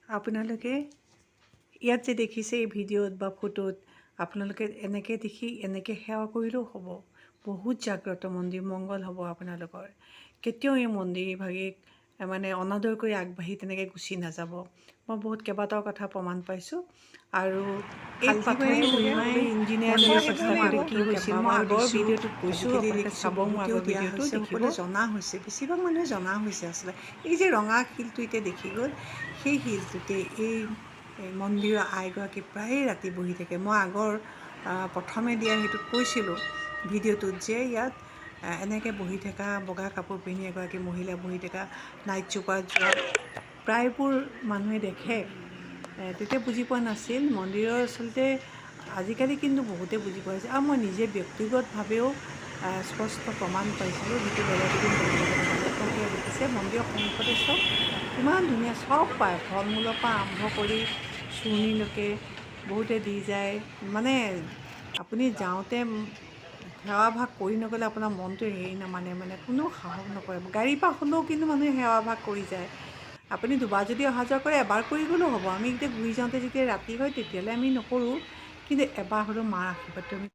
আপোনালোকে ইয়াত যে দেখিছে এই ভিডিঅ'ত বা ফটোত আপোনালোকে এনেকৈ দেখি এনেকৈ সেৱা কৰিলেও হ'ব। বহুত জাগ্ৰত মন্দিৰ, মংগল হ'ব আপোনালোকৰ। কেতিয়াও এই মন্দিৰ ভাগিক মানে অনাদৰ কৰি আগবাঢ়ি তেনেকৈ গুচি নাযাব। মই বহুত কেইবাটাও কথা প্ৰমাণ পাইছোঁ। আৰু এই পাথৰে ইঞ্জিনিয়াৰিঙৰ চেষ্টা কৰি কি হৈছিল মই আগৰ ভিডিঅ'টোত কৈছোঁ, আপোনালোকে চাব মোৰ আগৰ ভিডিঅ'টো দেখিব। জনা হৈছে, বেছিভাগ মানুহে জনা হৈছে আচলতে। এই যে ৰঙা শিলটো এতিয়া দেখি গ'ল, সেই শিলটোতে এই মন্দিৰৰ আইগৰাকী প্ৰায়ে ৰাতি বহি থাকে। মই আগৰ প্ৰথমে দিয়া সেইটোত কৈছিলোঁ ভিডিঅ'টোত যে ইয়াত এনেকৈ বহি থকা, বগা কাপোৰ পিন্ধি এগৰাকী মহিলা বহি থকা, নাইট চুপাৰত যোৱা প্ৰায়বোৰ মানুহে দেখে। তেতিয়া বুজি পোৱা নাছিল মন্দিৰৰ আচলতে। আজিকালি কিন্তু বহুতে বুজি পোৱা হৈছে। আৰু মই নিজে ব্যক্তিগতভাৱেও স্পষ্ট প্ৰমাণ পাইছিলোঁ, যিটো বেলেগ এদিন আপোনালোকে দেখিছে মন্দিৰৰ সন্মুখতে চব ইমান ধুনীয়া, চব পায়, ফল মূলৰ পৰা আৰম্ভ কৰি চুৰ্ণিলৈকে বহুতে দি যায়। মানে আপুনি যাওঁতে সেৱাভাগ কৰি নগ'লে আপোনাৰ মনটো হেৰি নামানে, মানে কোনেও সাহস নকৰে। গাড়ীৰ পৰা হ'লেও কিন্তু মানুহে সেৱাভাগ কৰি যায়। আপুনি দুবাৰ যদি অহা যোৱা কৰে, এবাৰ কৰি গ'লেও হ'ব। আমি এতিয়া ঘূৰি যাওঁতে যেতিয়া ৰাতি হয় তেতিয়ালৈ আমি নকৰোঁ, কিন্তু এবাৰ হ'লেও মাৰ আশীৰ্বাদটো আমি